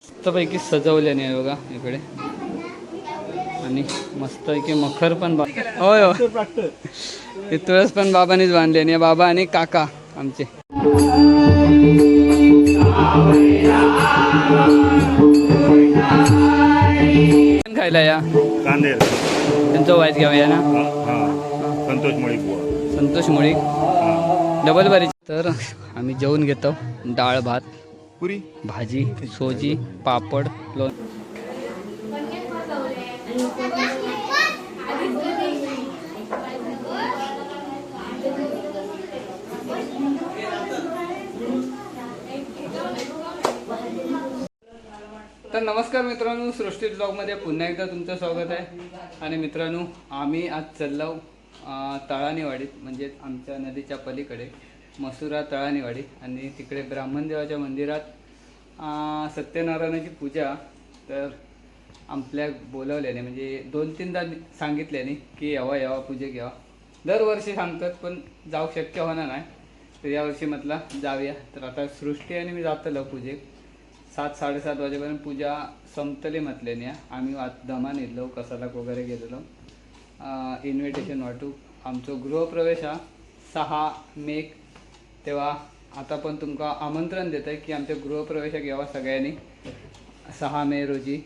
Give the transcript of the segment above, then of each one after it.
मस्तपैकी सजवल्याने आहे बघा इकडे. आणि मस्त की मखर पण होय हो तुळस पण बाबांनीच बांधले. बाबा आणि काका आमचे. खायला या कांदे त्यांचं वाईज घेऊया ना. संतोष मुळीक. संतोष मुळीक डबल बारी. तर आम्ही जेवून घेतो. डाळ भात पुरी भाजी सोजी पापड लोण. तर नमस्कार मित्रांनो, सृष्टी ब्लॉगमध्ये पुन्हा एकदा तुमचं स्वागत आहे. आणि मित्रांनो, आम्ही आज चाललो तळाणीवाडीत, म्हणजे आमच्या नदीच्या पलीकडे मसुरा तळाणीवाडी. आणि तिकडे ब्राह्मणदेवाच्या मंदिरात सत्यनारायणाची पूजा. तर आपल्या बोलवल्याने म्हणजे 2-3दा सांगितल्याने की यावा पूजेक यावा. दरवर्षी सांगतात पण जाऊ शक्य होणार नाही. तर यावर्षी म्हटलं जाऊया. तर आता सृष्टी आणि मी जातलो पूजेक. 7-7:30 वाजेपर्यंत पूजा संपतली म्हटल्याने आम्ही दमान येलो कसालाक वगैरे गेलेलो. इन्व्हिटेशन वाटू. आमचं गृहप्रवेश हा 6 मे. तेव्हा आता पण तुमका आमंत्रण देत आहे की आमच्या गृहप्रवेशाक यावा सगळ्यांनी 6 मे रोजी.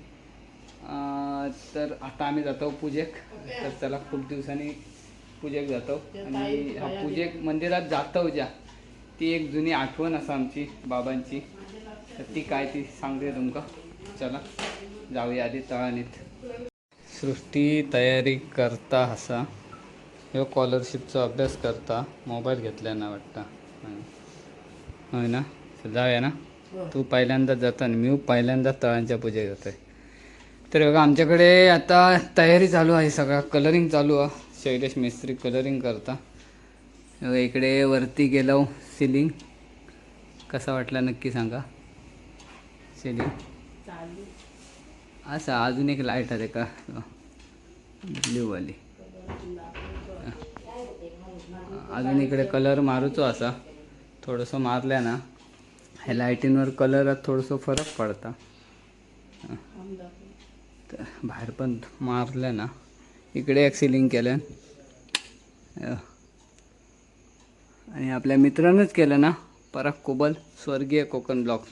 तर आता आम्ही जातो पूजेक. तर चला, खूप दिवसांनी पूजेक जातो. आणि हा पूजेक मंदिरात जातो ज्या ती एक जुनी आठवण असा आमची बाबांची. तर ती काय ती सांगते तुमका. चला जाऊया आधी तळाणीत. सृष्टी तयारी करता असा ह्यो स्कॉलरशिपचा अभ्यास करता. मोबाईल घेतल्या ना वाटतं. होय ना. जाऊया ना. तू पहिल्यांदा जाता मी पहिल्यांदा तळांच्या पूजेक जातोय. तर बघा आमच्याकडे आता तयारी चालू आहे. सगळा कलरिंग चालू आहे. शैलेश मिस्त्री कलरिंग करता. इकडे वरती गेलो सिलिंग. कसा वाटला नक्की सांगा. सिलिंग असं अजून एक लाईट आहे का ब्ल्यूवाली. अजून इकडे कलर मारूचो असा. थोडंसं मारल्या ना ह्या लाईटींवर कलरात थोडंसं फरक पडता. तर बाहेर पण मारल्या ना. इकडे एक सिलिंग केलं आणि आपल्या मित्रानंच केलं ना पराग कोबल स्वर्गीय कोकण ब्लॉग्स.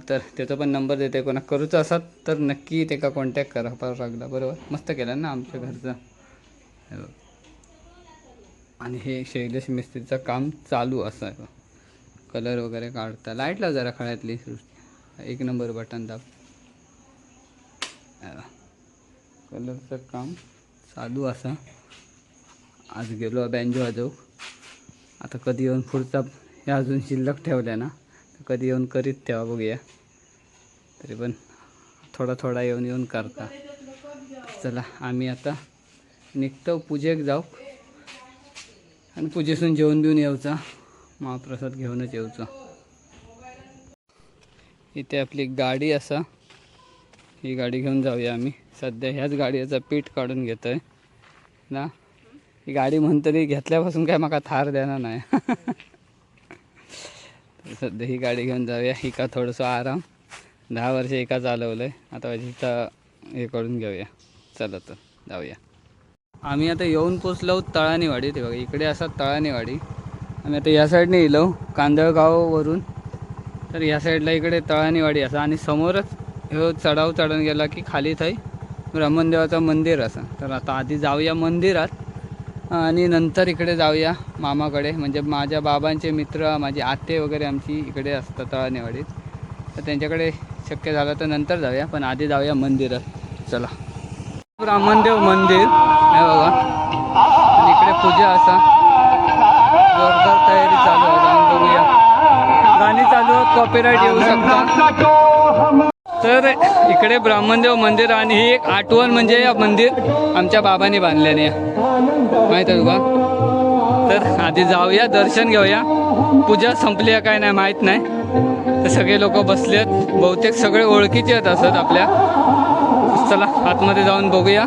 तर त्याचा पण नंबर देते. कोणा करूचं असत तर नक्की त्याला कॉन्टॅक्ट करा परागला. बरोबर मस्त केलं ना आमच्या घरचं. आणि हे शैलेश मिस्त्रीचं काम चालू असं कलर वगैरे काढता. लाईट लाव जरा खळ्यातली. 1 नंबर बटन दाब. कलरचं काम चालू असं. आज गेलो बँजो वाजव. आता कधी येऊन पुढचा हे अजून शिल्लक ठेवल्या ना तर कधी येऊन करीत ठेवा बघूया. तरी पण थोडा येऊन करता. चला आम्ही आता निघतो पूजेक जाऊ. आणि पूजेसून जेवण बिवून यायचा. महाप्रसाद घेऊनच यायचा. इथे आपली गाडी असा. ही गाडी घेऊन जाऊया आम्ही. सध्या ह्याच गाडीचा पीठ काढून घेतोय ना. ही गाडी म्हणतरी घेतल्यापासून काय मला थार देणार नाही. सध्या ही गाडी घेऊन जाऊया. ही का थोडंसं आराम. 10 वर्ष एका चालवलं आहे. आता हिचा हे करून घेऊया. चला तर जाऊया. आम्ही आता येऊन पोचलो तळाणीवाडी. ते बघा इकडे असा तळाणीवाडी. आम्ही आता या साईडने येलो कांदळगाववरून. तर या साईडला इकडे तळाणीवाडी असा. आणि समोरच हे चढाव चढून गेला की खाली थाई ब्राह्मणदेवाचं मंदिर असं. तर आता आधी जाऊया मंदिरात आणि नंतर इकडे जाऊया मामाकडे. म्हणजे माझ्या बाबांचे मित्र माझी आते वगैरे आमची इकडे असतात तळाणीवाडीत. तर त्यांच्याकडे शक्य झालं तर नंतर जाऊया. पण आधी जाऊया मंदिरात. चला. ब्राह्मणदेव मंदिर हे बघा. आणि इकडे पूजा असा. जोरदार तयारी चालू आहे. जाऊन बघूया. गाणी चालू आहे. कॉपीराईट येऊ शकता. तर इकडे ब्राह्मणदेव मंदिर. आणि ही एक आठवण म्हणजे या मंदिर आमच्या बाबांनी बांधल्याने माहीत आहे तुका. तर आधी जाऊया दर्शन घेऊया. पूजा संपली आहे काय नाही माहीत नाही. तर सगळे लोक बसले आहेत. बहुतेक सगळे ओळखीचे आहेत असत आपल्या. चला आतमध्ये जाऊन बघूया.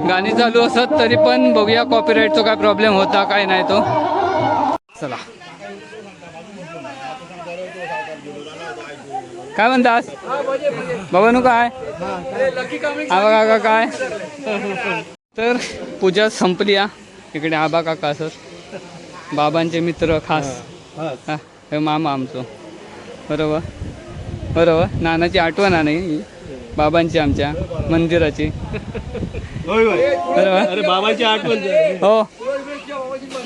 गाणी चालू असत तरी पण बघूया कॉपीराईटचा काय प्रॉब्लेम होता काय नाही तो. चला. काय म्हणतास बाबा नु काय आबा काका काय तर पूजा संपली हा. इकडे आबा काका असत बाबांचे मित्र खास हा हे मामा आमचं बरोबर बरोबर नानाची आठवण आहे नाही बाबांची आमच्या मंदिराची बरोबर अरे बाबाची आठवण हो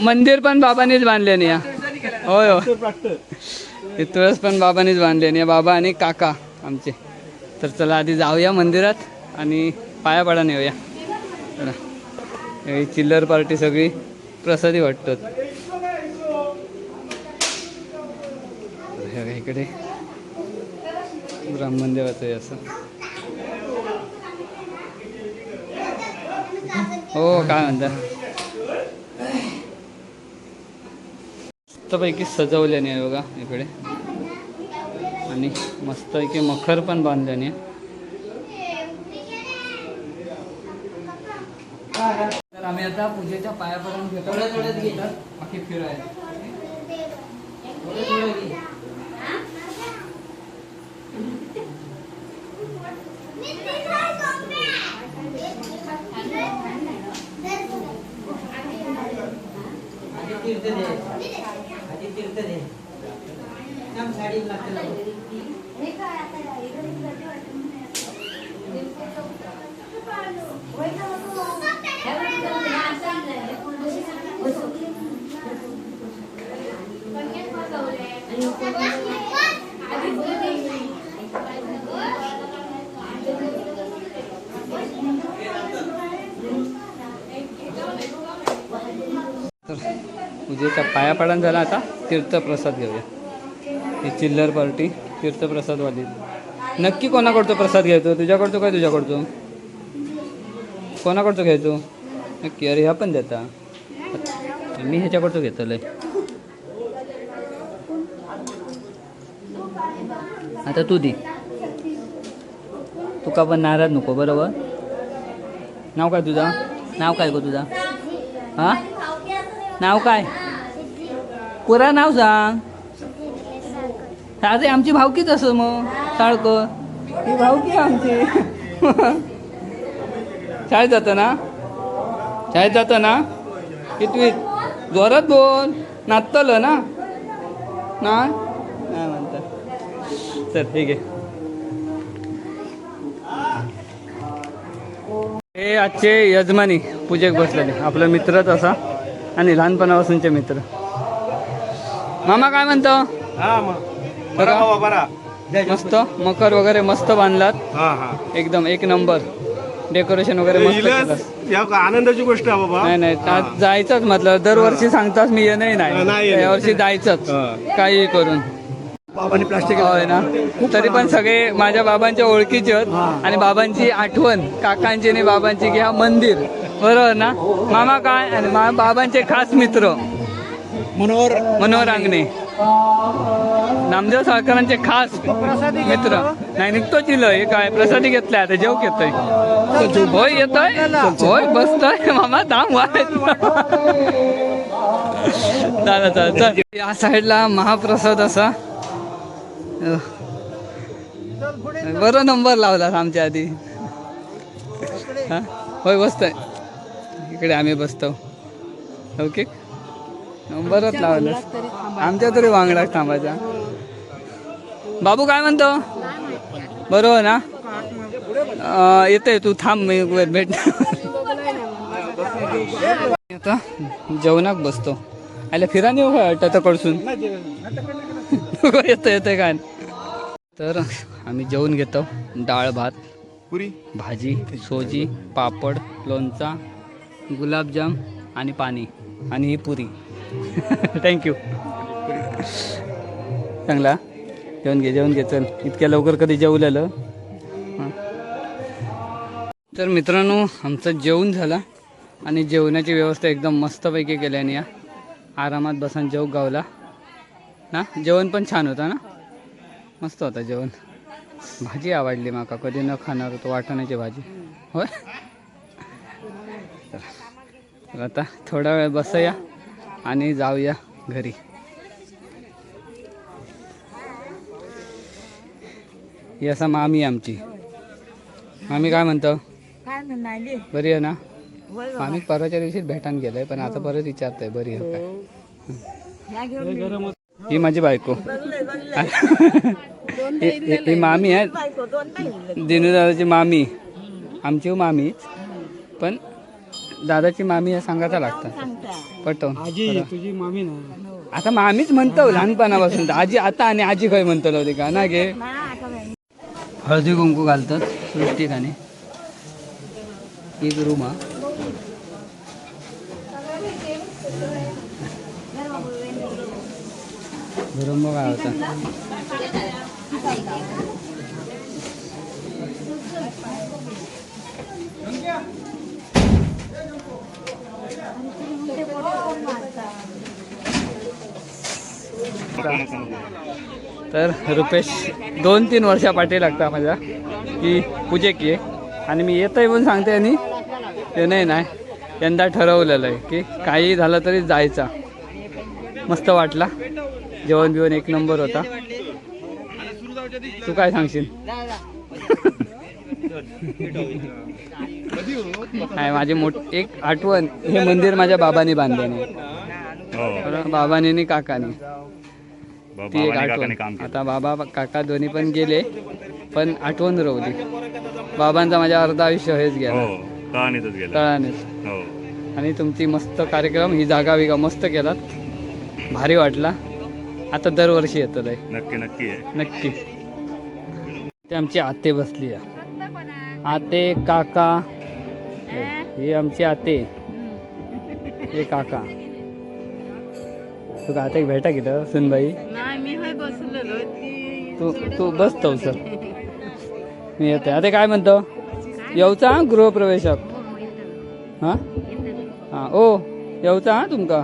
मंदिर पण बाबांनीच बांधले नाही होय हो हे तुळस पण बाबांनीच बांधले नाही बाबा आणि काका आमचे तर चला आधी जाऊया मंदिरात आणि पाया पडा नेऊया चला ही चिल्लर पार्टी सगळी प्रसादी वाटतात इकडे ब्राह्मण देवाचं आहे असं हो काय म्हणता मस्तपैकी सजवल्याने आहे बघा इकडे आणि मस्तपैकी मखर पण बांधल्याने तर आम्ही आता पूजेच्या पाया पडून घेतो बाकी फिरायला तर पूजेचा पायापडण झाला आता तीर्थप्रसाद घेऊया ही चिल्लर पार्टी तीर्थप्रसादवाली नक्की कोणाकडचं प्रसाद घ्यायचो तुझ्याकडचं काय तुझ्याकडचं कोणाकडचं घ्यायचो नक्की अरे ह्या पण देता मी ह्याच्याकडचं घेतलंय आता तू दे तुका पण नाराज नको बरोबर नाव काय तुझा नाव काय गो तुझा हां नाव काय पुरा नाव सांग साधे आमची भावकीच असं मग साळकर ही भावकी आमची शाळेत जातं ना कितवीत जोरात बोल नाचतलं ना नाही म्हणता चल ठीक आहे हे आजचे यजमानी पूजेक बसलेले आपला मित्रच असा आणि लहानपणापासूनचे मित्र मामा काय म्हणतो हा मग बरा बाबा बरा मस्त मकर वगैरे मस्त बांधलात हा हा एकदम एक नंबर डेकोरेशन वगैरे मस्त केलं या आनंदाची गोष्ट आहे बाबा नाही नाही आज जायचंच म्हटलं दरवर्षी सांगताच मी येणंही नाही यावर्षी जायचंच काही करून बाबांनी प्लास्टिक होय ना तरी पण सगळे माझ्या बाबांच्या ओळखीचे आहेत आणि बाबांची आठवण काकांची आणि बाबांची की हा मंदिर बरोबर ना मामा काय आणि बाबांचे खास मित्र मनोहर अंगणे नामदेव साळकरांचे खास मित्र नाही निघतो चिलं हे काय प्रसादी घेतलाय आता जेव घेतोय होय येतोय होय बसतोय मामा दाम चल या साईडला महाप्रसाद असा बरं नंबर लावला आमच्या आधी हा होय बसतोय इकडे आम्ही बसतो ओके नंबरच लावलं आमच्या तरी वांगडाक थांबायचा बाबू काय म्हणतो बरोबर ना येते तू थांब मी भेट आता जेवणाक बसतो आले फिरा नेऊ काय वाटतं कडसून येतं काय तर आम्ही जेवून घेतो डाळ भात पुरी भाजी सोजी पापड लोणचा गुलाबजाम आणि पाणी आणि ही पुरी थँक्यू चांगला जेवण घे चल इतक्या लवकर कधी जेवलेलं तर मित्रांनो आमचं जेवण झालं आणि जेवणाची व्यवस्था एकदम मस्तपैकी केल्याने या आरामात बसून जेव गावला ना जेवण पण छान होतं ना मस्त होता जेवण भाजी आवडली माका कधी न खाणार होतो वाटाण्याची भाजी होय तर आता थोडा वेळ बसूया आणि जाऊया घरी ही असा मामी आहे आमची. मामी काय म्हणतो? काय म्हणाली बरी आहे ना? बोल मामी परवाच्या दिवशी भेटान गेलंय पण आता परत विचारतोय बरी आहे काय. ह्या घेऊन ही माझी बायको. ही मामी आहे बायको दोन नाही दिनू दादाची मामी. आमची मामीच पण दादाची मामी आहे सांगायचा लागतं सांगता पटवून. आजी तुझी मामी ना. आता मामीच म्हणतो लहानपणापासून. आजी आता आणि आजी खय म्हणतो होती का ना गे. ना आता बाई. हळदी कुंकू घालतात ठिकाणी. एक रूम हा. धर्म काय होता तर रुपेश 2-3 वर्षा पाठी लागता माझ्या की पूजेक ये आणि मी येतोय पण सांगते आणि ते नाही यंदा ठरवलेलं आहे की काही झालं तरी जायचा. मस्त वाटला. जेवण बिवण एक नंबर होता. तू काय सांगशील? नाही माझी एक आठवण हे मंदिर माझ्या बाबांनी बांधल्याने. हो बाबाने आणि काकाने. ती एक बाबांनी आठवण. काकाने काम केलं. आता बाबा काका दोन्ही पण गेले पण आठवण राहिली. बाबांचा माझ्या अर्धा आयुष्य हेच गेला हो कहाणीतच गेलं. तळानेच. हो आणि तुमची मस्त कार्यक्रम ही जागा बिगा मस्त केलात. भारी वाटला. आता दरवर्षी येतो लय नक्की नक्की आहे. नक्की. ते आमची आते बसली आहे. आते काका ही आमची आते हे काका. तू आता एक भेटा घेतो सुनबाई. नाही मी हाय बसलेलो तू बसतो सर मी येते. आता काय म्हणतो येऊचा गृहप्रवेशक हां हां ओ येऊचा हां तुमका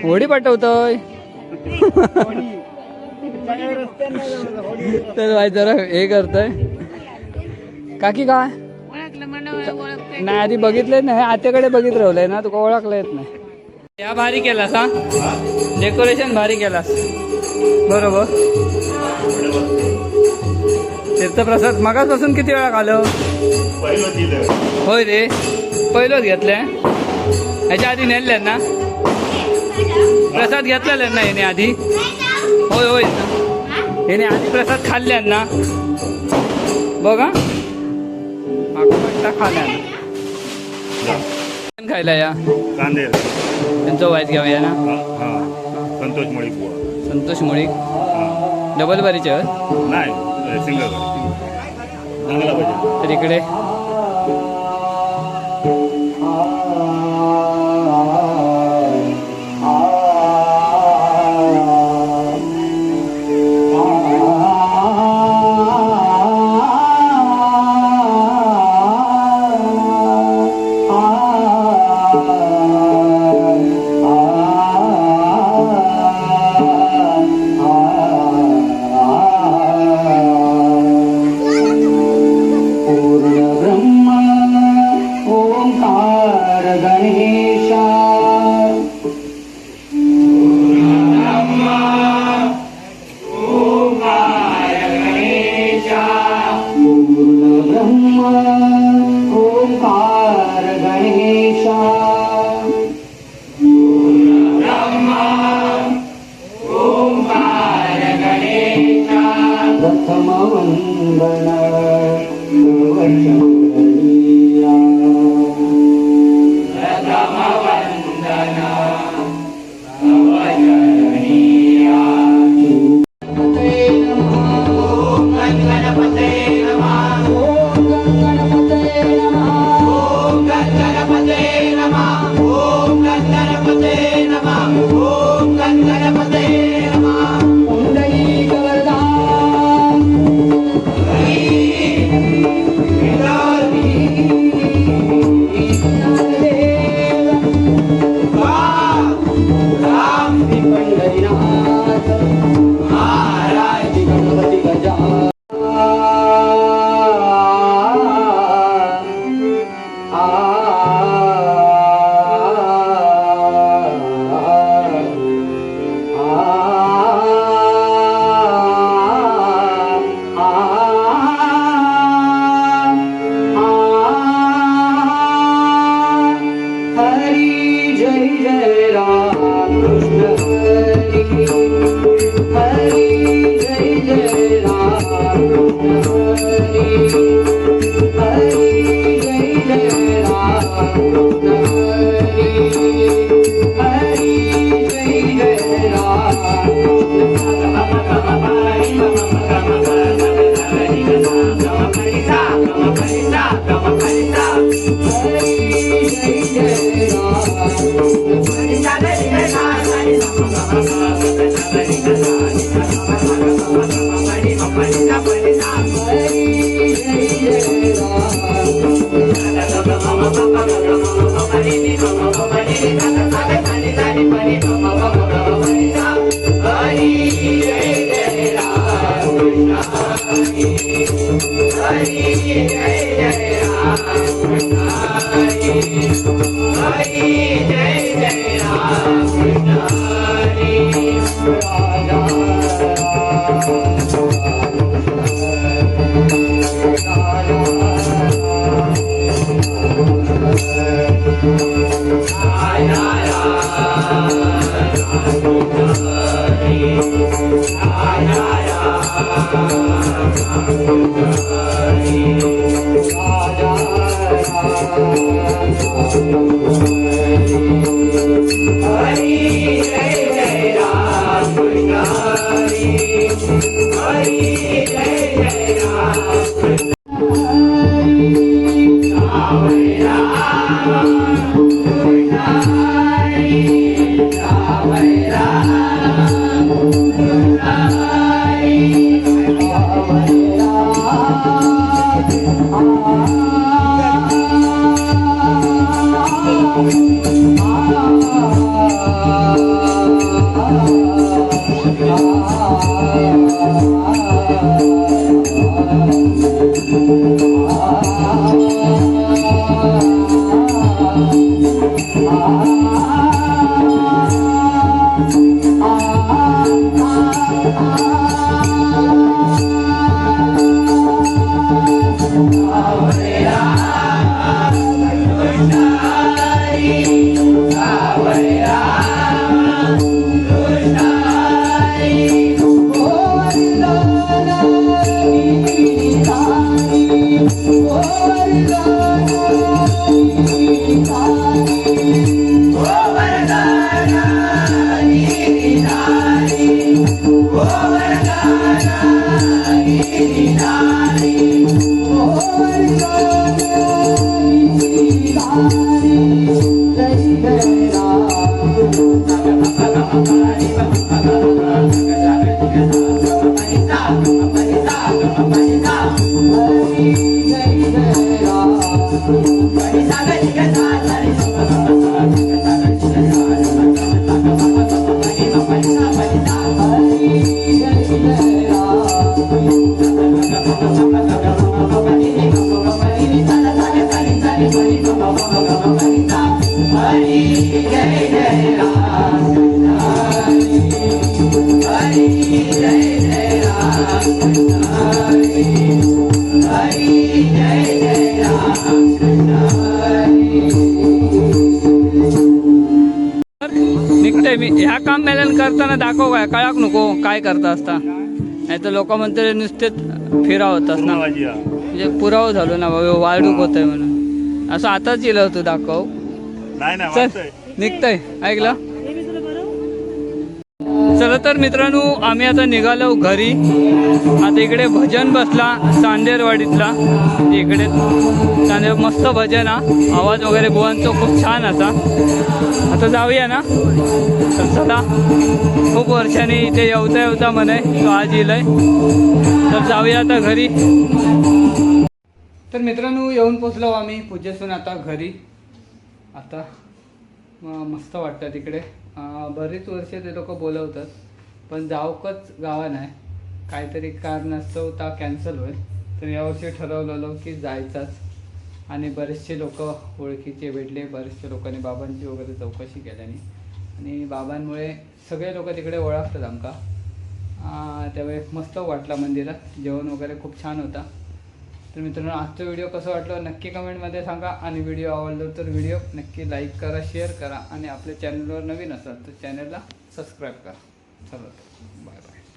होडी पाठवतोय. तर भाई जरा हे करतोय काकी काय ओळखलं म्हणा ओळखते नाही आधी बघितलंय नाही आत्याकडे बघित राहिलंय ना तुका ओळखलं येत नाही. या भारी केलास हा डेकोरेशन भारी केलास बरोबर. तीर्थप्रसाद मगाचपासून किती वेळा आलं? होय रे पहिलंच घेतलंय. ह्याच्या आधी नेले ना प्रसाद घेतलेला ना याने आधी? होय होय याने आधी प्रसाद खाल्ल्या ना बघा खाल्ल्या खायला या कांदे त्यांचं वाईज घेऊया ना. हा संतोष मुळी बुवा. संतोष मुळी हा. डबल बारीच्या नाही सिंगल चांगला पाहिजे. तर इकडे निघते मी ह्या काम मेलन करताना दाखव काय कळाक नको काय करता असता नाही तर लोक म्हणते नुसतेच फिराव होतास ना पूर्णवाजी हा. म्हणजे पुरावा झालो ना बाबा वाळडूक होत आहे म्हणून असं आताच येलं होतं दाखव नाही नाही चल वाटतंय. निघतंय ऐकलं चला तर मित्रांनो आम्ही आता निघालो घरी आता इकडे भजन बसला चांदेरवाडीतला इकडे चांदेर मस्त भजन हा आवाज वगैरे बुवांचा खूप छान असा आता जाऊया ना तर चला खूप वर्षांनी इथे येवता म्हणे तो आज येलंय तर जाऊया आता घरी तर मित्रांनो येऊन पोचलो आम्ही पूजेसून आता घरी आता मस्त वाटतं तिकडे बरीच वर्ष ते लोक बोलवतात पण जाऊकच गावा नाही काहीतरी कारणास्तव ता कॅन्सल होईल तर यावर्षी ठरवलेलं की जायचाच आणि बरेचसे लोक ओळखीचे भेटले बरेचशे लोकांनी बाबांची वगैरे चौकशी केल्याने आणि बाबांमुळे सगळे लोक तिकडे ओळखतात आमका त्यावेळी मस्त वाटला मंदिरात जेवण वगैरे खूप छान होता तर मित्रांनो आजचा व्हिडिओ कसं वाटलं नक्की कमेंटमध्ये सांगा आणि व्हिडिओ आवडला तर व्हिडिओ नक्की लाईक करा शेअर करा आणि आपल्या चॅनलवर नवीन असाल तर चॅनलला सबस्क्राईब करा चला बाय बाय